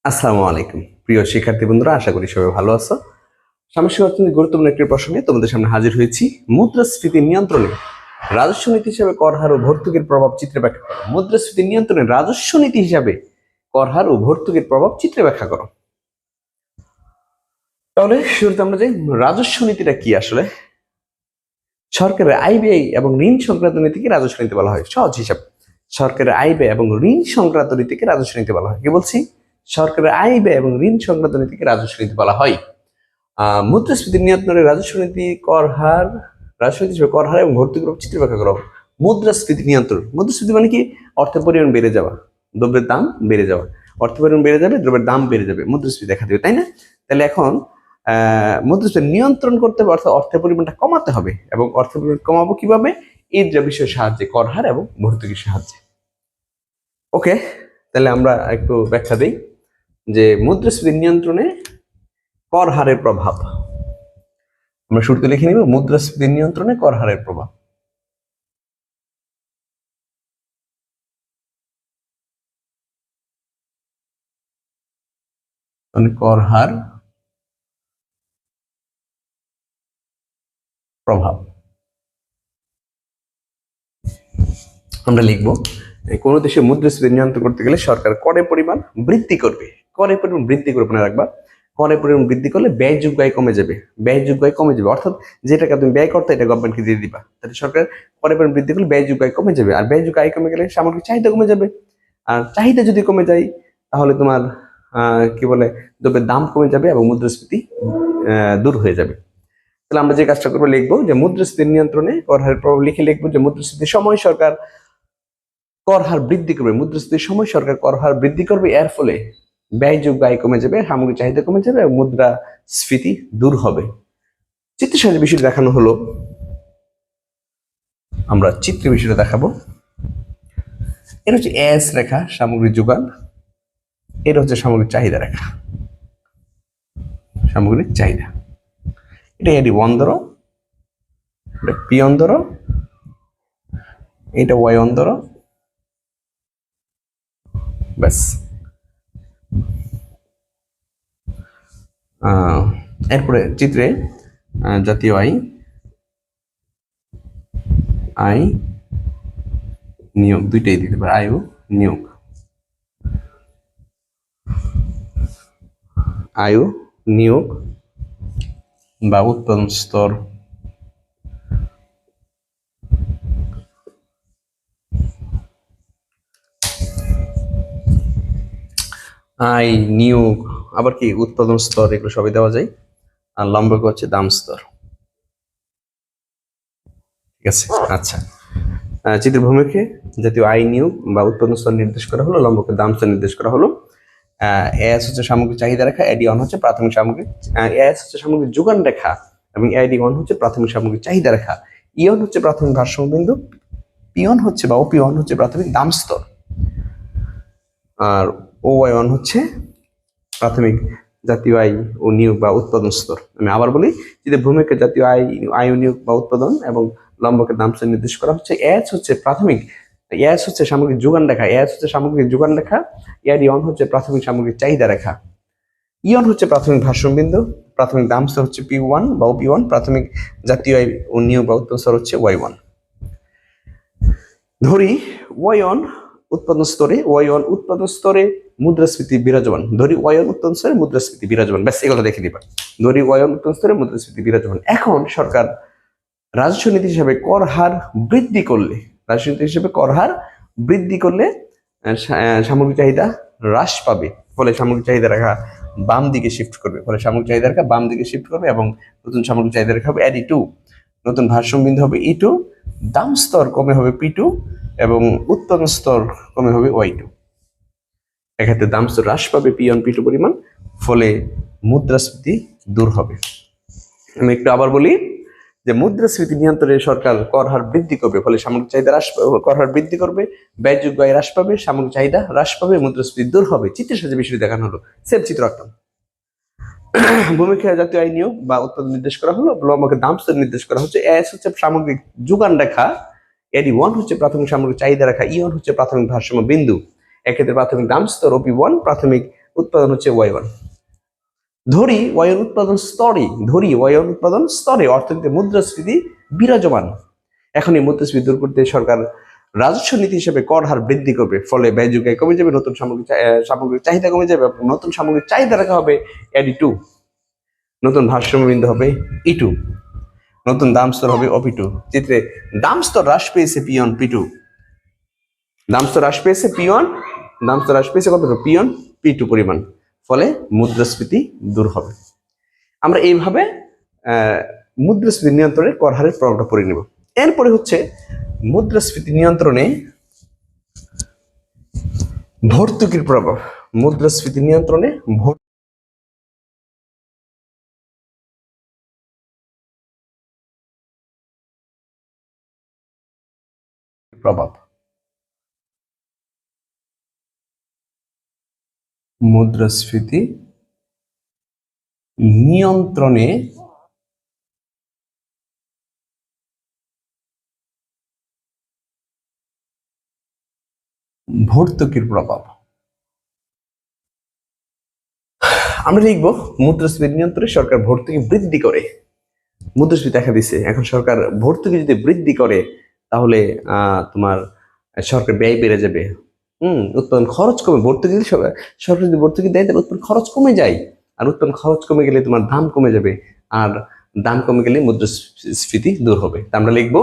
আসসালামু আলাইকুম প্রিয় শিক্ষার্থী বন্ধুরা, আশা করি সবাই ভালো আছো। সামষ্টিক অর্থনীতির গুরুত্বপূর্ণ একটি প্রসঙ্গে তোমাদের সামনে হাজির হয়েছি। মুদ্রাস্ফীতি নিয়ন্ত্রণে রাজস্ব নীতি হিসাবে কর হার ও ভর্তুকির প্রভাব চিত্রে ব্যাখ্যা করো। মুদ্রাস্ফীতি নিয়ন্ত্রণে রাজস্ব নীতি হিসাবে কর হার ও ভর্তুকির প্রভাব চিত্রে ব্যাখ্যা করো। তাহলে শুরুতে আমরা যাই, রাজস্ব নীতিটা কি আসলে? সরকারের আয় ব্যয় এবং ঋণ সংক্রান্ত নীতিকে রাজস্ব নীতি বলা হয়। সহজ হিসাব, সরকারের আয় ব্যয় এবং ঋণ সংক্রান্ত নীতিকে রাজস্ব নীতি বলা হয়। কি বলছি? সরকারের আয় ব্যয় এবং ঋণ সংক্রান্ত নীতিকে রাজস্ব নীতি বলা হয়। মুদ্রাস্ফীতি নিয়ন্ত্রণে রাজস্ব নীতি রাজস্ব নীতি হিসেবে কর হার এবং ভর্তুকির উপর চিত্র ব্যাখ্যা করো। মুদ্রাস্ফীতি নিয়ন্ত্রণ, মুদ্রাস্ফীতি মানে কি? অর্থের পরিমাণ বেড়ে যাওয়া, দ্রব্যের দাম বেড়ে যাওয়া। অর্থের পরিমাণ বেড়ে যাবে, দ্রব্যের দাম বেড়ে যাবে, মুদ্রাস্ফীতি দেখা দেবে, তাই না? তাহলে এখন মুদ্রাস্ফীতি নিয়ন্ত্রণ করতে হবে, অর্থাৎ অর্থের পরিমাণটা কমাতে হবে। এবং অর্থের পরিমাণ কমাবো কিভাবে? এই বিষয়ের সাহায্যে, কর হার এবং ভর্তুকির সাহায্যে। ওকে, তাহলে আমরা একটু ব্যাখ্যা দিই যে মুদ্রাস্ফীতি নিয়ন্ত্রণে কর হারের প্রভাব। আমরা শুরুতে লিখে নিব মুদ্রাস্ফীতি নিয়ন্ত্রণে কর হারের প্রভাব। কর হার প্রভাব আমরা লিখব, কোন দেশে মুদ্রাস্ফীতি নিয়ন্ত্রণ করতে গেলে সরকার করের পরিমাণ বৃদ্ধি করবে। করের পরিমাণ বৃদ্ধি করবে না, রাখবা। করের পরিমাণ বৃদ্ধি করলে ব্যয়যোগ্য আয় কমে যাবে, ব্যয়যোগ্য আয় কমে যাবে, অর্থাৎ যে টাকা তুমি ব্যয় করতে এটা গভর্নমেন্টকে দিয়ে দিবা। তাহলে সরকার করের পরিমাণ বৃদ্ধি করলে ব্যয়যোগ্য আয় কমে যাবে, আর ব্যয়যোগ্য আয় কমে গেলে সামগ্রিক চাহিদা কমে যাবে। আর চাহিদা যদি কমে যায় তাহলে তোমার কি বলে, দ্রব্যের দাম কমে যাবে এবং মুদ্রাস্ফীতি দূর হয়ে যাবে। তাহলে আমরা যে কাজটা করবো, লিখবো যে মুদ্রাস্ফীতি নিয়ন্ত্রণে কর হারের প্রভাব লিখে লিখবো যে মুদ্রাস্ফীতির সময় সরকার কর হার বৃদ্ধি করবে। মুদ্রাস্ফীতির সময় সরকার কর হার বৃদ্ধি করবে, এর ফলে ব্যয়যোগ্য আয় কমে যাবে, সামগ্রিক চাহিদা কমে যাবে এবং মুদ্রাস্ফীতি দূর হবে। চিত্রের সাহায্যে বিষয়টা দেখানো হলো, আমরা চিত্রের বিষয়টা দেখাবো। এটা হচ্ছে এস রেখা, সামগ্রিক যোগান। এটা হচ্ছে সামগ্রিক চাহিদা রেখা, সামগ্রিক চাহিদা। এটা এডি ওয়ান ধরো, এটা পি অন ধরো, এটা ওয়াই অন ধরো, ব্যাস। এরপরে চিত্রে জাতীয় আয়, আয় নিয়োগ দুইটাই দিতে পারে, আয় ও নিয়োগ, আয় ও নিয়োগ বা উৎপাদন স্তর, আয় নিয়োগ আবার কি উৎপাদন স্তর, এগুলো সবই দেওয়া যায়। আর লম্বক হচ্ছে দাম স্তর। ঠিক আছে, আচ্ছা। চিত্রের ভূমিকে জাতীয় আয় নিয়োগ বা উৎপাদন স্তর নির্দেশ করা হলো, লম্বকের দাম স্তর নির্দেশ করা হলো। এস হচ্ছে সামগ্রিক চাহিদা রেখা, এডি ওয়ান হচ্ছে প্রাথমিক সামগ্রিক, এস হচ্ছে সামগ্রিক যোগান রেখা এবং এডি ওয়ান হচ্ছে প্রাথমিক সামগ্রিক চাহিদা রেখা। ইয়ন হচ্ছে প্রাথমিক ভারসাম্য বিন্দু, পিয়ন হচ্ছে বা ওপি ওয়ান হচ্ছে প্রাথমিক দাম স্তর, আর ও ওয়াই ওয়ান হচ্ছে প্রাথমিক জাতীয় আয় ও নিয়োগ বা উৎপাদন স্তর। আমি আবার বলি, যদি ভূমিকে জাতীয় আয় ও নিয়োগ বা উৎপাদন এবং লম্বকের দাম স্তর নির্দেশ করা হচ্ছে। এস হচ্ছে প্রাথমিক, এস হচ্ছে সামগ্রিক যোগান রেখা, এস হচ্ছে সামগ্রিক যোগান রেখা, এডি ওয়ান হচ্ছে প্রাথমিক সামগ্রিক চাহিদা রেখা, ইয়ন হচ্ছে প্রাথমিক ভারসাম্য বিন্দু, প্রাথমিক দাম স্তর হচ্ছে পি ওয়ান বা ওপি ওয়ান, প্রাথমিক জাতীয় আয় ও নিয়োগ বা উৎপাদন স্তর হচ্ছে ওয়াই ওয়ান। ধরি ওয়াই ওয়ান উৎপাদন স্তরে, ওয়াই ওয়ান উৎপাদন স্তরে মুদ্রাস্ফীতি বিরাজমান। ধরি ওয়াই ওয়ান উৎপাদন স্তরে মুদ্রাস্ফীতি বিরাজমান, ব্যাস এগুলো দেখে দিবা। ধরি ওয়াই ওয়ান উৎপাদন স্তরে মুদ্রাস্ফীতি বিরাজমান। এখন সরকার রাজস্ব নীতি হিসাবে কর হার বৃদ্ধি করলে, রাজস্ব নীতি হিসেবে কর হার বৃদ্ধি করলে সামগ্রিক চাহিদা হ্রাস পাবে, ফলে সামগ্রিক চাহিদা রেখা বাম দিকে শিফট করবে, ফলে সামগ্রিক চাহিদা রেখা বাম দিকে শিফট করবে এবং নতুন সামগ্রিক চাহিদা রেখা হবে এডি টু, নতুন ভারসাম্য বিন্দু হবে ই টু, দাম স্তর কমে হবে পি টু এবং উৎপাদন স্তর কমে হবে ওয়াই টু। এক্ষেত্রে দাম স্তর হ্রাস পাবে পি ওয়ান পি টু পরিমাণ, ফলে মুদ্রাস্ফীতি দূর হবে। আমি একটু আবার বলি যে মুদ্রাস্ফীতি নিয়ন্ত্রণে সরকার কর হার বৃদ্ধি করবে, ফলে সামগ্রিক চাহিদা হ্রাস, কর হার বৃদ্ধি করবে, ব্যয়যোগ্য আয় হ্রাস পাবে, সামগ্রিক চাহিদা হ্রাস পাবে, মুদ্রাস্ফীতি দূর হবে। চিত্রের সাথে বিষয়টি দেখানো হলো, সেম চিত্র একটা। ভূমিকা জাতীয় আয় নিয়োগ বা উৎপাদন নির্দেশ করা হলো, লম্বকের দাম স্তর নির্দেশ করা হচ্ছে। এস হচ্ছে সামগ্রিক যোগান রেখা, এডি ওয়ান হচ্ছে প্রাথমিক সামগ্রিক চাহিদা রেখা, ইয়ন হচ্ছে প্রাথমিক ভারসাম্য বিন্দু। এক্ষেত্রে প্রাথমিক দাম স্তর ওপি ওয়ান, প্রাথমিক উৎপাদন হচ্ছে y1। ধরি y1 উৎপাদন স্তরে অর্থনীতিতে মুদ্রাস্ফীতি বিরাজমান। এখন এই মুদ্রাস্ফীতি দূর করতে সরকার রাজস্ব নীতি হিসেবে কর হার বৃদ্ধি করবে, ফলে ব্যয় যুগায় কমে যাবে, নতুন সামগ্রিক চাহিদা কমে যাবে, নতুন সামগ্রিক চাহিদা রাখা হবে E2, নতুন ভারসাম্য বিন্দু হবে E2, নতুন দাম স্তর হবে OP2। চিত্রে দাম স্তর হ্রাস পেয়েছে P1 P2, দাম স্তর হ্রাস পেয়েছে P1, দাম স্তর হ্রাস পেয়েছে কত P1 P2 পরিমাণ, ফলে মুদ্রাস্ফীতি দূর হবে। আমরা এইভাবে মুদ্রাস্ফীতি নিয়ন্ত্রণে কর হারের প্রভাবটা পড়ে নেব। এরপরে হচ্ছে মুদ্রাস্ফীতি নিয়ন্ত্রণে ভর্তুকির প্রভাব। মুদ্রাস্ফীতি নিয়ন্ত্রণে প্রভাব। মুদ্রাস্ফীতি নিয়ন্ত্রণে ভর্তুকির প্রভাব। আমরা লিখবো মুদ্রাস্ফীতি নিয়ন্ত্রণে সরকার ভর্তুকি বৃদ্ধি করে। মুদ্রাস্ফীতি দেখা দিচ্ছে, এখন সরকার ভর্তুকি যদি বৃদ্ধি করে তাহলে তোমার সরকার ব্যয় বেড়ে যাবে, উৎপাদন খরচ কমে। ভর্তুকি যদি সরকার যদি ভর্তুকি দেয় তাহলে উৎপাদন খরচ কমে যায়, আর উৎপাদন খরচ কমে গেলে তোমার দাম কমে যাবে, আর দাম কমে গেলে মুদ্রাস্ফীতি দূর হবে। তা আমরা লিখবো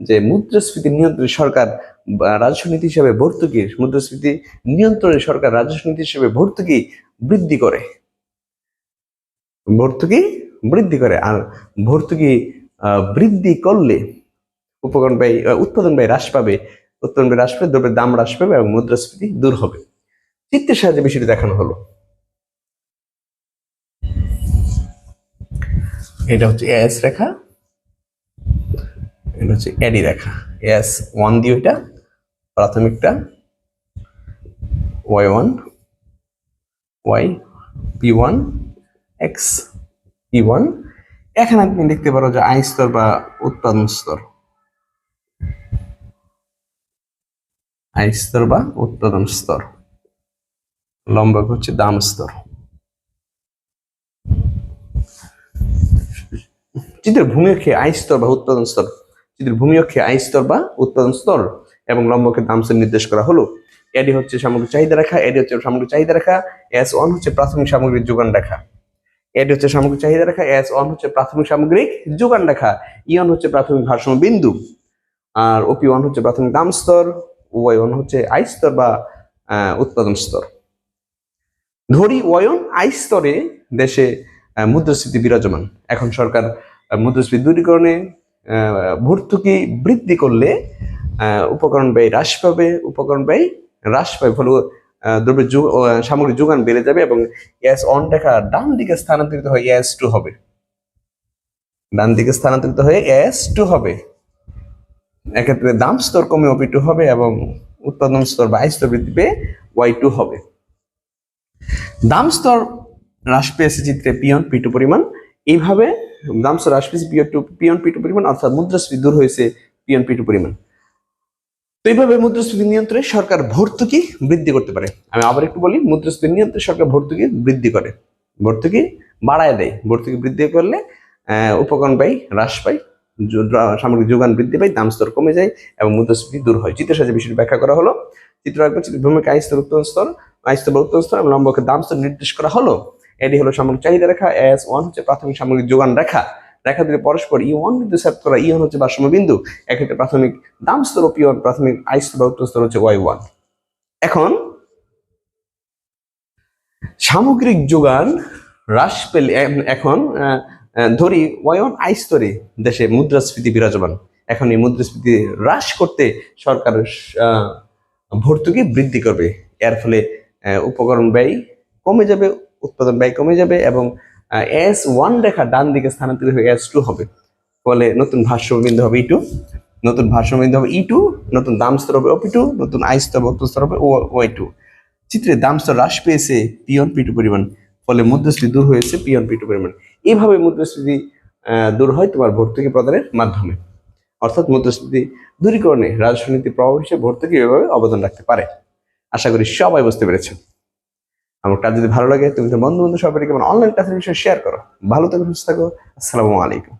যে মুদ্রাস্ফীতি নিয়ন্ত্রণে সরকার রাজস্ব নীতি হিসেবে ভর্তুকি, মুদ্রাস্ফীতি নিয়ন্ত্রণে সরকার রাজস্ব নীতি হিসেবে ভর্তুকি বৃদ্ধি করে, ভর্তুকি বৃদ্ধি করে। আর ভর্তুকি বৃদ্ধি করলে উপকরণ ব্যয়, উৎপাদন ব্যয় হ্রাস পাবে, উৎপাদন ব্যয় হ্রাস পাবে, দ্রব্যের দাম হ্রাস পাবে এবং মুদ্রাস্ফীতি দূর হবে। চিত্রের সাহায্যে বিষয়টি দেখানো হলো। এটা হচ্ছে এস রেখা, এটা হচ্ছে এডি রেখা। S1 দিয়ে এটা প্রাথমিকটা, Y1 Y P1 X P1। এখানে আপনি দেখতে পারো যে আয় স্তর বা উৎপাদন স্তর, আয় স্তর বা উৎপাদন স্তর, লম্বক হচ্ছে দাম স্তর। চিত্রের ভূমি অক্ষে আয় স্তর বা উৎপাদন স্তর, চিত্রের ভূমি অক্ষে আয় স্তর বা উৎপাদন স্তর এবং লম্বকে দাম স্তর নির্দেশ করা হলো। এডি হচ্ছে সামগ্রিক চাহিদা রেখা, এডি হচ্ছে সামগ্রিক চাহিদা রেখা, S1 হচ্ছে প্রাথমিক সামগ্রিক যোগান রেখা, এডি হচ্ছে সামগ্রিক চাহিদা রেখা, S1 হচ্ছে প্রাথমিক সামগ্রিক যোগান রেখা, E1 হচ্ছে প্রাথমিক ভারসাম্য বিন্দু, আর OP1 হচ্ছে প্রাথমিক দাম স্তর, Y1 হচ্ছে আয় স্তর বা উৎপাদন স্তর। ধরি Y1 আয় স্তরে দেশে মুদ্রাস্ফীতি বিরাজমান। এখন সরকার মুদ্রাস্ফীতি দূরীকরণে ভর্তুকি বৃদ্ধি করলে উপকরণ ব্যয় হ্রাস পাবে, উপকরণ ব্যয় হ্রাস পাবে, ফলে দ্রব্যের সামগ্রিক যোগান বেড়ে যাবে এবং S1 রেখা ডান দিকে স্থানান্তরিত হয়ে S2 হবে, ডান দিকে স্থানান্তরিত হয়ে S2 হবে। এক্ষেত্রে দাম স্তর কমে OP2 হবে এবং উৎপাদন স্তর বা আয় স্তর বৃদ্ধি পেয়ে Y2 হবে। দাম স্তর হ্রাস পেয়েছে চিত্রে P1 P2 পরিমাণ। এইভাবে দাম স্তর হ্রাস পেয়েছে P1 P2 পরিমাণ, অর্থাৎ মুদ্রাস্ফীতি দূর হয়েছে P1 P2 পরিমাণ। তো এইভাবে মুদ্রাস্ফীতি নিয়ন্ত্রণে সরকার ভর্তুকি বৃদ্ধি করতে পারে। আমি আবার একটু বলি, মুদ্রাস্ফীতি নিয়ন্ত্রণে সরকার ভর্তুকি বৃদ্ধি করে, ভর্তুকি বাড়ায় দেয়। ভর্তুকি বৃদ্ধি করলে উপকরণ ব্যয় হ্রাস পায়, সামগ্রিক যোগান বৃদ্ধি পায়, দাম স্তর কমে যায় এবং মুদ্রাস্ফীতি দূর হয়। চিত্রের সাহায্যে বিষয়টি ব্যাখ্যা করা হলো। চিত্র একবার ভূমিকা আয় স্তর উৎপাদন স্তর, আয় স্তর বা উৎপাদন স্তর এবং লম্বকে দাম স্তর নির্দেশ করা হলো। এটি হলো সামগ্রিক চাহিদা রেখা, S1 হচ্ছে প্রাথমিক সামগ্রিক যোগান রেখা, রেখা দুটি পরস্পর E1 বিন্দু সেট করা, E1 হচ্ছে ভারসাম্য বিন্দু। এক্ষেত্রে প্রাথমিক দাম স্তর P1, প্রাথমিক আয় স্তর বা উৎপাদন স্তর হচ্ছে Y1। এখন সামগ্রিক যোগান হ্রাস পেলে, এখন ধরি Y1 আয় স্তরে দেশে মুদ্রাস্ফীতি বিরাজমান। এখন এই মুদ্রাস্ফীতি হ্রাস করতে সরকার ভর্তুকি বৃদ্ধি করবে। এর ফলে উপকরণ ব্যয় কমে যাবে, উৎপাদন ব্যয় কমে যাবে এবং S1 রেখা ডান দিকে স্থানান্তরিত হয়ে S2 হবে, ফলে নতুন ভারসাম্য বিন্দু হবে E2, নতুন ভারসাম্য বিন্দু হবে E2, নতুন দাম স্তর হবে OP2, নতুন আয় স্তর বা উৎপাদন স্তর হবে Y2। চিত্রে দাম স্তর হ্রাস পেয়েছে P1 P2 পরিমাণ, ফলে মুদ্রাস্ফীতি দূর হয়েছে P1 P2 পরিমাণ। এইভাবে মুদ্রাস্ফীতি দূর হয় তোমার ভর্তুকি প্রদানের মাধ্যমে, অর্থাৎ মুদ্রাস্ফীতি দূরীকরণে রাজস্ব নীতি প্রভাব হিসেবে ভর্তুকি এভাবে অবদান রাখতে পারে। আশা করি সবাই বুঝতে পেরেছেন। আমার কাজ যদি ভালো লাগে তুমি তো বন্ধু বান্ধব সবাইকে অনলাইন ক্লাসের বিষয়ে শেয়ার করো। ভালো থাকো, সুস্থ থাকো। আসসালামু আলাইকুম।